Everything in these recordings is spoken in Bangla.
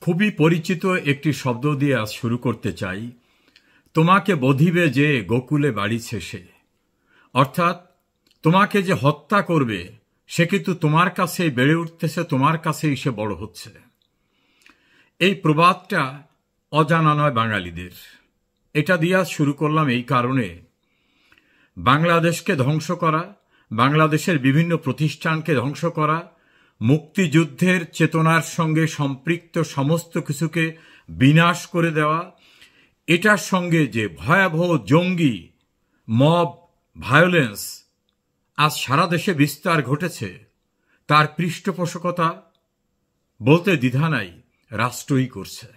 খুবই পরিচিত একটি শব্দ দিয়ে আজ শুরু করতে চাই। তোমাকে বধিবে যে গোকুলে বাড়িছে সে। অর্থাৎ তোমাকে যে হত্যা করবে সে কিন্তু তোমার কাছেই বেড়ে উঠতেছে, তোমার কাছেই সে বড় হচ্ছে। এই প্রবাদটা অজানা নয় বাঙালিদের। এটা দিয়ে আজ শুরু করলাম এই কারণে, বাংলাদেশকে ধ্বংস করা, বাংলাদেশের বিভিন্ন প্রতিষ্ঠানকে ধ্বংস করা, মুক্তিযুদ্ধের চেতনার সঙ্গে সম্পৃক্ত সমস্ত কিছুকে বিনাশ করে দেওয়া, এটার সঙ্গে যে ভয়াবহ জঙ্গি মব ভায়োলেন্স আজ সারা দেশে বিস্তার ঘটেছে, তার পৃষ্ঠপোষকতা বলতে দ্বিধা নাই, রাষ্ট্রই করছে।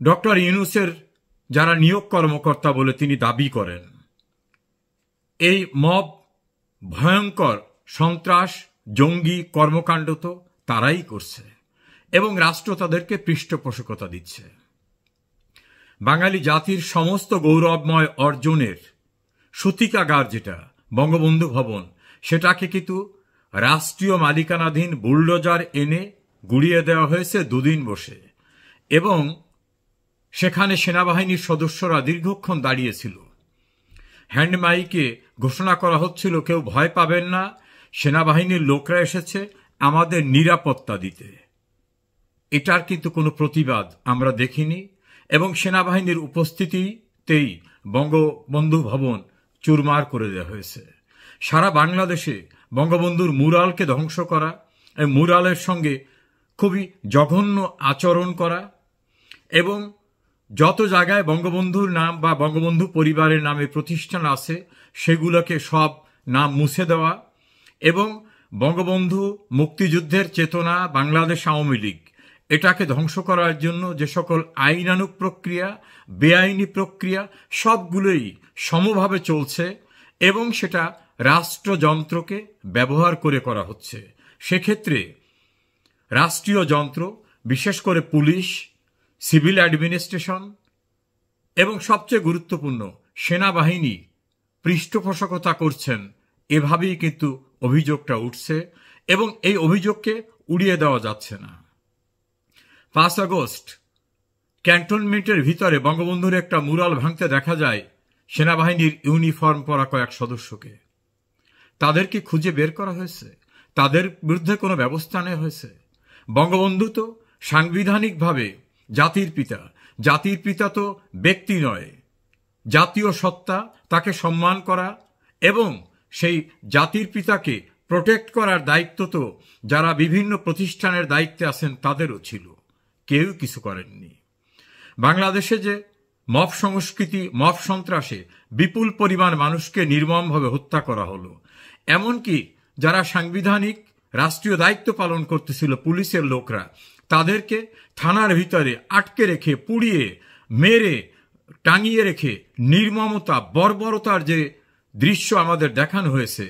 ডক্টর ইউনূসের যারা নিয়োগ কর্মকর্তা বলে তিনি দাবি করেন, এই মব ভয়ঙ্কর সন্ত্রাস জঙ্গি কর্মকাণ্ড তো তারাই করছে এবং রাষ্ট্র তাদেরকে পৃষ্ঠপোষকতা দিচ্ছে। বাঙালি জাতির সমস্ত গৌরবময় অর্জনের সূতিকাগার যেটা বঙ্গবন্ধু ভবন, সেটাকে কিন্তু রাষ্ট্রীয় মালিকানাধীন বুলডোজার এনে গুড়িয়ে দেওয়া হয়েছে দুদিন বসে, এবং সেখানে সেনাবাহিনীর সদস্যরা দীর্ঘক্ষণ দাঁড়িয়েছিল। হ্যান্ডমাইকে ঘোষণা করা হচ্ছিল, কেউ ভয় পাবেন না, সেনাবাহিনীর লোকরা এসেছে আমাদের নিরাপত্তা দিতে। এটার কিন্তু কোনো প্রতিবাদ আমরা দেখিনি, এবং সেনাবাহিনীর উপস্থিতিতেই বঙ্গবন্ধু ভবন চুরমার করে দেওয়া হয়েছে। সারা বাংলাদেশে বঙ্গবন্ধুর মুরালকে ধ্বংস করা, মুরালের সঙ্গে খুবই জঘন্য আচরণ করা, এবং যত জায়গায় বঙ্গবন্ধুর নাম বা বঙ্গবন্ধু পরিবারের নামে প্রতিষ্ঠান আছে সেগুলোকে সব নাম মুছে দেওয়া, এবং বঙ্গবন্ধু মুক্তিযুদ্ধের চেতনা বাংলাদেশ আওয়ামী লীগ এটাকে ধ্বংস করার জন্য যে সকল আইনানুগ প্রক্রিয়া বেআইনি প্রক্রিয়া সবগুলোই সমভাবে চলছে, এবং সেটা রাষ্ট্রযন্ত্রকে ব্যবহার করে করা হচ্ছে। সেক্ষেত্রে রাষ্ট্রীয় যন্ত্র, বিশেষ করে পুলিশ, সিভিল অ্যাডমিনিস্ট্রেশন এবং সবচেয়ে গুরুত্বপূর্ণ সেনাবাহিনী পৃষ্ঠপোষকতা করছেন, এভাবেই কিন্তু অভিযোগটা উঠছে, এবং এই অভিযোগকে উড়িয়ে দেওয়া যাচ্ছে না। 5 আগস্ট ক্যান্টনমেন্টের ভিতরে বঙ্গবন্ধুর একটা মুরাল ভাঙতে দেখা যায় সেনাবাহিনীর ইউনিফর্ম পরা কয়েক সদস্যকে। তাদেরকে খুঁজে বের করা হয়েছে, তাদের বিরুদ্ধে কোনো ব্যবস্থা নেওয়া হয়েছে? বঙ্গবন্ধু তো সাংবিধানিকভাবে জাতির পিতা, জাতির পিতা তো ব্যক্তি নয়, জাতীয় সত্তা, তাকে সম্মান করা এবং সেই জাতির পিতাকে প্রোটেক্ট করার দায়িত্ব তো যারা বিভিন্ন প্রতিষ্ঠানের দায়িত্বে আছেন তাদেরও ছিল। কেউ কিছু করেননি। বাংলাদেশে যে মব সংস্কৃতি, মব সন্ত্রাসে বিপুল পরিমাণ মানুষকে নির্মমভাবে হত্যা করা হলো, এমনকি যারা সাংবিধানিক রাষ্ট্রীয় দায়িত্ব পালন করতেছিল পুলিশের লোকরা, তাদেরকে থানার ভিতরে আটকে রেখে পুড়িয়ে মেরে টাঙিয়ে রেখে নির্মমতা বর্বরতার যে দৃশ্য আমাদের দেখানো হয়েছে,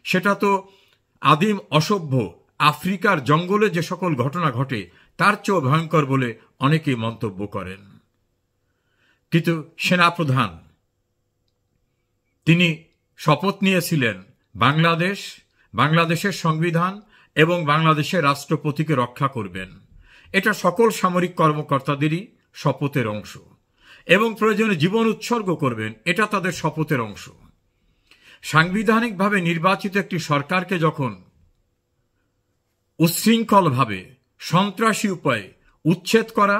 সেটা তো আদিম অসভ্য আফ্রিকার জঙ্গলে যে সকল ঘটনা ঘটে তার চেয়েও ভয়ঙ্কর বলে অনেকেই মন্তব্য করেন। কিন্তু সেনাপ্রধান তিনি শপথ নিয়েছিলেন বাংলাদেশের সংবিধান এবং বাংলাদেশের রাষ্ট্রপতিকে রক্ষা করবেন। এটা সকল সামরিক কর্মকর্তাদেরই শপথের অংশ, এবং প্রয়োজনে জীবন উৎসর্গ করবেন, এটা তাদের শপথের অংশ। সাংবিধানিকভাবে নির্বাচিত একটি সরকারকে যখন উচ্ছৃঙ্খলভাবে সন্ত্রাসী উপায়ে উচ্ছেদ করা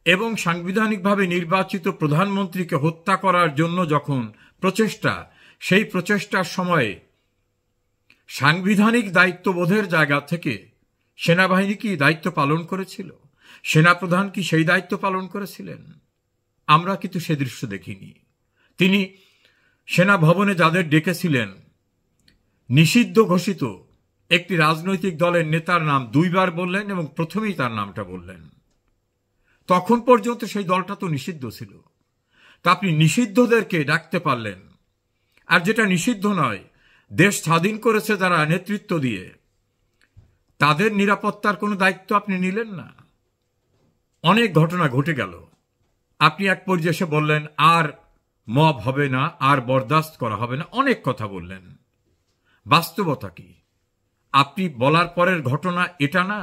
এবং সাংবিধানিকভাবে নির্বাচিত প্রধানমন্ত্রীকে হত্যা করার জন্য যখন প্রচেষ্টা, সেই প্রচেষ্টার সময়ে সাংবিধানিক দায়িত্ববোধের জায়গা থেকে সেনাবাহিনী কি দায়িত্ব পালন করেছিল? সেনাপ্রধান কি সেই দায়িত্ব পালন করেছিলেন? আমরা কিন্তু সে দৃশ্য দেখিনি। তিনি সেনা ভবনে যাদের ডেকেছিলেন, নিষিদ্ধ ঘোষিত একটি রাজনৈতিক দলের নেতার নাম 2 বার বললেন এবং প্রথমেই তার নামটা বললেন। তখন পর্যন্ত সেই দলটা তো নিষিদ্ধ ছিল। তা আপনি নিষিদ্ধদেরকে ডাকতে পারলেন, আর যেটা নিষিদ্ধ নয়, দেশ স্বাধীন করেছে যারা নেতৃত্ব দিয়ে, তাদের নিরাপত্তার কোনো দায়িত্ব আপনি নিলেন না। অনেক ঘটনা ঘটে গেল। আপনি এক পর্যায়ে এসে বললেন আর মব হবে না, আর বরদাস্ত করা হবে না, অনেক কথা বললেন। বাস্তবতা কি? আপনি বলার পরের ঘটনা এটা না?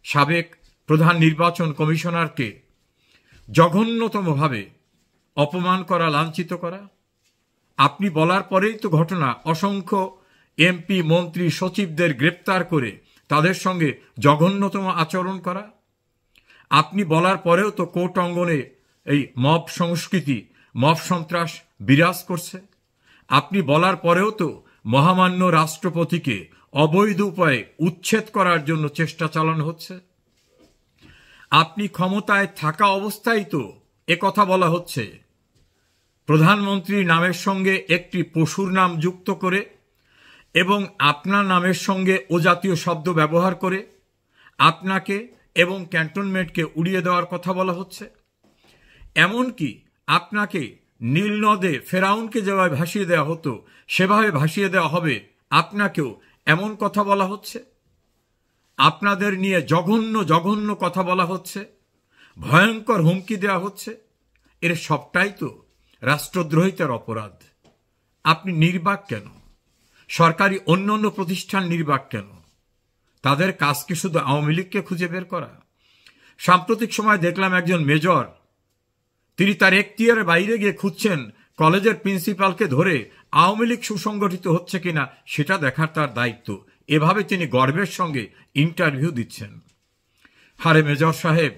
সাবেক প্রধান নির্বাচন কমিশনারকে জঘন্যতমভাবে অপমান করা, লাঞ্ছিত করা? আপনি বলার পরেই তো ঘটনা, অসংখ্য এমপি, মন্ত্রী, সচিবদের গ্রেপ্তার করে তাদের সঙ্গে জঘন্যতম আচরণ করা। আপনি বলার পরেও তো কোর্ট অঙ্গনে এই মব সংস্কৃতি, মব সন্ত্রাস বিরাজ করছে। আপনি বলার পরেও তো মহামান্য রাষ্ট্রপতিকে অবৈধ উপায়ে উচ্ছেদ করার জন্য চেষ্টা চালানো হচ্ছে। আপনি ক্ষমতায় থাকা অবস্থায় তো কথা বলা হচ্ছে, প্রধানমন্ত্রীর নামের সঙ্গে একটি পশুর নাম যুক্ত করে এবং আপনার নামের সঙ্গে ও জাতীয় শব্দ ব্যবহার করে আপনাকে এবং ক্যান্টনমেন্টকে উড়িয়ে দেওয়ার কথা বলা হচ্ছে। এমনকি আপনাকে নীল নদে ফেরাউনকে যেভাবে ভাসিয়ে দেওয়া হতো সেভাবে ভাসিয়ে দেওয়া হবে আপনাকেও, এমন কথা বলা হচ্ছে। আপনাদের নিয়ে জঘন্য জঘন্য কথা বলা হচ্ছে, ভয়ঙ্কর হুমকি দেওয়া হচ্ছে। এর সবটাই তো রাষ্ট্রদ্রোহিতার অপরাধ। আপনি নির্বাক কেন? সরকারি অন্যান্য প্রতিষ্ঠান নির্বাক কেন? তাদের কাজ কি শুধু আওয়ামী লীগকে খুঁজে বের করা? সাম্প্রতিক সময় দেখলাম একজন মেজর, তিনি তার এখতিয়ারের বাইরে গিয়ে খুঁজছেন কলেজের প্রিন্সিপালকে ধরে আওয়ামী লীগ সুসংগঠিত হচ্ছে কিনা সেটা দেখার তার দায়িত্ব। এভাবে তিনি গর্বের সঙ্গে ইন্টারভিউ দিচ্ছেন। হারে মেজর সাহেব,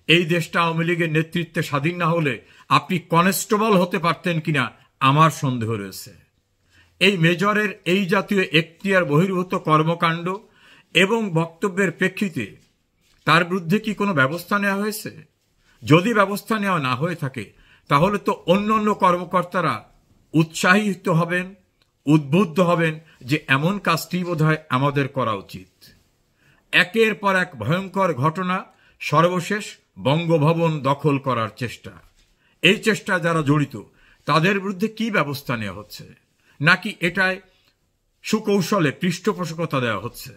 এই দেশটা আওয়ামী লীগের নেতৃত্বে স্বাধীন না হলে আপনি কনস্টেবল হতে পারতেন কিনা আমার সন্দেহ রয়েছে। এই মেজরের এই জাতীয় এখতিয়ার বহির্ভূত কর্মকাণ্ড এবং বক্তব্যের প্রেক্ষিতে তার বিরুদ্ধে কি কোনো ব্যবস্থা নেওয়া হয়েছে? যদি ব্যবস্থা নেওয়া না হয়ে থাকে তাহলে তো অন্যান্য কর্মকর্তারা উৎসাহিত হবেন, উদ্বুদ্ধ হবেন যে এমন কাজটি বোধহয় আমাদের করা উচিত। একের পর এক ভয়ঙ্কর ঘটনা, সর্বশেষ বঙ্গভবন দখল করার চেষ্টা। এই চেষ্টায় যারা জড়িত তাদের বিরুদ্ধে কি ব্যবস্থা নেওয়া হচ্ছে, নাকি এটায় সুকৌশলে পৃষ্ঠপোষকতা দেওয়া হচ্ছে?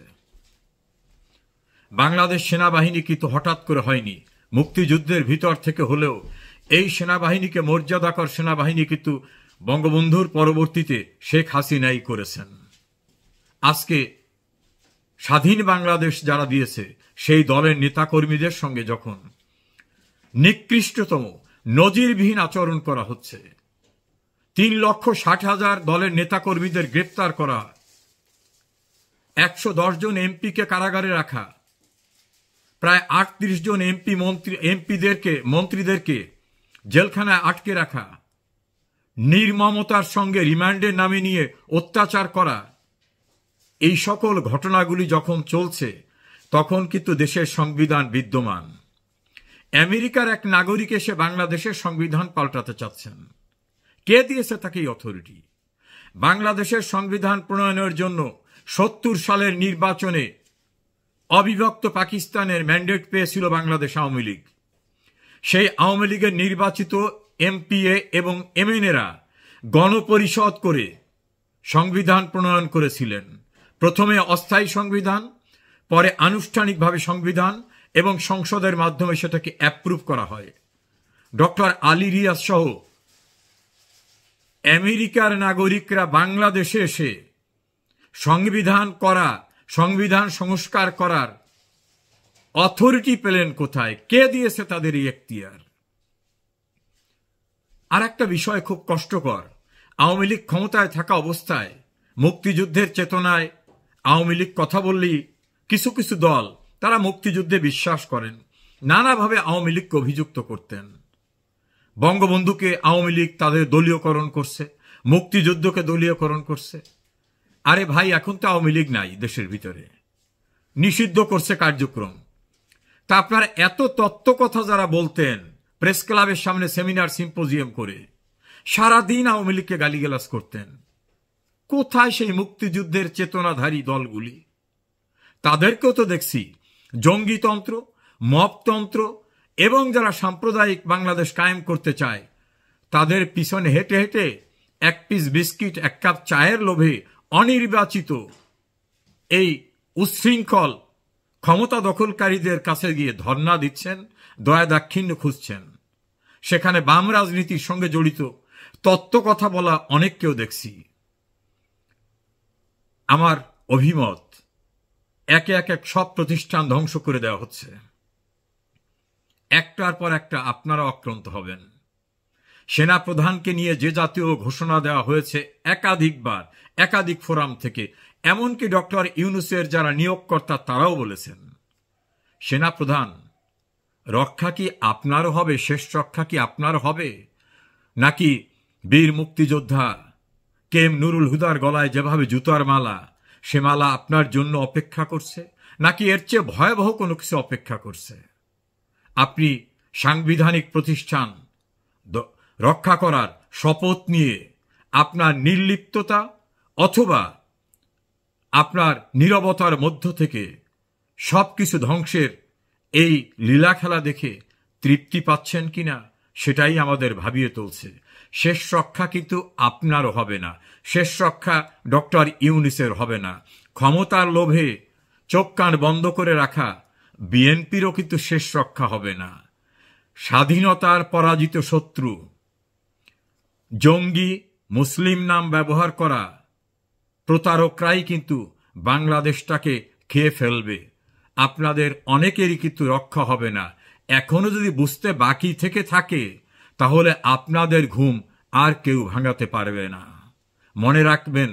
বাংলাদেশ সেনাবাহিনী কিন্তু হঠাৎ করে হয়নি, মুক্তিযুদ্ধের ভিতর থেকে হলেও এই সেনাবাহিনীকে মর্যাদাকর সেনাবাহিনী কিন্তু বঙ্গবন্ধুর পরবর্তীতে শেখ হাসিনাই করেছেন। আজকে স্বাধীন বাংলাদেশ যারা দিয়েছে সেই দলের নেতাকর্মীদের সঙ্গে যখন নিকৃষ্টতম নজিরবিহীন আচরণ করা হচ্ছে, 3,60,000 দলের নেতাকর্মীদের গ্রেপ্তার করা, 110 জন এমপিকে কারাগারে রাখা, প্রায় 38 জন মন্ত্রীদেরকে জেলখানায় আটকে রাখা, নির্মমতার সঙ্গে রিমান্ডের নামে নিয়ে অত্যাচার করা, এই সকল ঘটনাগুলি যখন চলছে তখন কিন্তু দেশের সংবিধান বিদ্যমান। আমেরিকার এক নাগরিক এসে বাংলাদেশের সংবিধান পাল্টাতে চাচ্ছেন। কে দিয়েছে তাকে এই অথরিটি? বাংলাদেশের সংবিধান প্রণয়নের জন্য 70 সালের নির্বাচনে অবিভক্ত পাকিস্তানের ম্যান্ডেট পেয়েছিল বাংলাদেশ আওয়ামী লীগ। সেই আওয়ামী লীগের নির্বাচিত এমপিএ এবং এমএনএরা গণপরিষদ করে সংবিধান প্রণয়ন করেছিলেন। প্রথমে অস্থায়ী সংবিধান, পরে আনুষ্ঠানিকভাবে সংবিধান এবং সংসদের মাধ্যমে সেটাকে অ্যাপ্রুভ করা হয়। ডক্টর আলী রিয়াজ সহ আমেরিকার নাগরিকরা বাংলাদেশে এসে সংবিধান সংস্কার করার অথরিটি পেলেন কোথায়? কে দিয়েছে তাদের এই এখতিয়ার? আর একটা বিষয় খুব কষ্টকর, আওয়ামী লীগ ক্ষমতায় থাকা অবস্থায় মুক্তিযুদ্ধের চেতনায় আওয়ামী লীগ কথা বললেই কিছু কিছু দল তারা মুক্তিযুদ্ধে বিশ্বাস করেন, নানাভাবে আওয়ামী লীগকে অভিযুক্ত করতেন। বঙ্গবন্ধুকে আওয়ামী লীগ তাদের দলীয়করণ করছে, মুক্তিযুদ্ধকে দলীয়করণ করছে। আরে ভাই, এখন তো আওয়ামী লীগ নাই দেশের ভিতরে, নিষিদ্ধ করছে কার্যক্রম। তা আপনার এত তত্ত্ব কথা যারা বলতেন প্রেস ক্লাবের সামনে সেমিনার সিম্পোজিয়াম করে, সারাদিন আওয়ামী লীগকে গালিগালাজ করতেন, কোথায় সেই মুক্তিযুদ্ধের চেতনাধারী দলগুলি? তাদেরকেও তো দেখছি জঙ্গিতন্ত্র, মবতন্ত্র এবং যারা সাম্প্রদায়িক বাংলাদেশ কায়েম করতে চায় তাদের পিছনে হেঁটে হেঁটে এক পিস বিস্কিট, এক কাপ চায়ের লোভে অনির্বাচিত এই উচ্ছৃঙ্খল ক্ষমতা দখলকারীদের কাছে গিয়ে ধর্ণা দিচ্ছেন, দয়া দাক্ষিণ্য খুঁজছেন। সেখানে বাম রাজনীতির সঙ্গে জড়িত তত্ত্ব কথা বলা অনেককেও দেখছি। আমার অভিমত, একে একে সব প্রতিষ্ঠান ধ্বংস করে দেওয়া হচ্ছে। একটার পর একটা আপনারা আক্রান্ত হবেন। সেনাপ্রধানকে নিয়ে যে জাতীয় ঘোষণা দেওয়া হয়েছে একাধিকবার একাধিক ফোরাম থেকে, এমনকি ডক্টর ইউনূসের যারা নিয়োগকর্তা তারাও বলেছেন, সেনাপ্রধান রক্ষা কি আপনারও হবে, শেষ রক্ষা কি আপনার হবে, নাকি বীর মুক্তিযোদ্ধা কেএম নুরুল হুদার গলায় যেভাবে জুতার মালা, সে মালা আপনার জন্য অপেক্ষা করছে, নাকি এর চেয়ে ভয়াবহ কোনো কিছু অপেক্ষা করছে? আপনি সাংবিধানিক প্রতিষ্ঠান রক্ষা করার শপথ নিয়ে আপনার নির্লিপ্ততা অথবা আপনার নীরবতার মধ্য থেকে সবকিছু ধ্বংসের এই লীলা খেলা দেখে তৃপ্তি পাচ্ছেন কিনা, সেটাই আমাদের ভাবিয়ে তুলছে। শেষ রক্ষা কিন্তু আপনারও হবে না, শেষ রক্ষা ডক্টর ইউনূসের হবে না। ক্ষমতার লোভে চোখ কান বন্ধ করে রাখা বিএনপিরও কিন্তু শেষ রক্ষা হবে না। স্বাধীনতার পরাজিত শত্রু জঙ্গি মুসলিম নাম ব্যবহার করা প্রতারকরাই কিন্তু বাংলাদেশটাকে খেয়ে ফেলবে। আপনাদের অনেকেরই কিন্তু রক্ষা হবে না। এখনো যদি বুঝতে বাকি থেকে থাকে, তাহলে আপনাদের ঘুম আর কেউ ভাঙাতে পারবে না। মনে রাখবেন,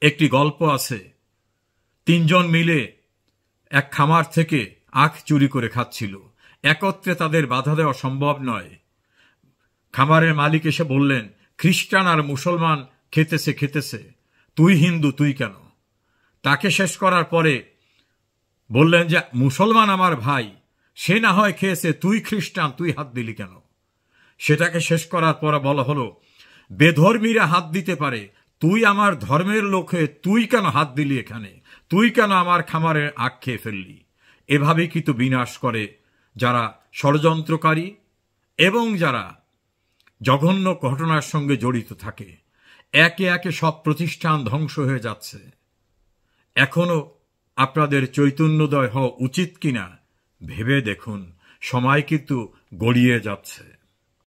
একটি গল্প আছে, তিনজন মিলে এক খামার থেকে আখ চুরি করে খাচ্ছিল। একত্রে তাদের বাধা দেওয়া সম্ভব নয়। খামারের মালিক এসে বললেন, খ্রিস্টান আর মুসলমান খেতেছে, তুই হিন্দু, তুই কেন? তাকে শেষ করার পরে বললেন যে মুসলমান আমার ভাই, সে না হয় খেয়েছে, তুই খ্রিস্টান, তুই হাত দিলি কেন? সেটাকে শেষ করার পরে বলা হলো, বেধর্মীরা হাত দিতে পারে, তুই আমার ধর্মের লোক হয়ে তুই কেন হাত দিলি এখানে? তুই কেন আমার খামারে আখ খেয়ে ফেললি? এভাবেই কিন্তু বিনাশ করে যারা ষড়যন্ত্রকারী এবং যারা জঘন্য ঘটনার সঙ্গে জড়িত থাকে। একে একে সব প্রতিষ্ঠান ধ্বংস হয়ে যাচ্ছে। এখনো আপনাদের চৈতন্যোদয় হওয়া উচিত কিনা ভেবে দেখুন, সময় কিন্তু গড়িয়ে যাচ্ছে।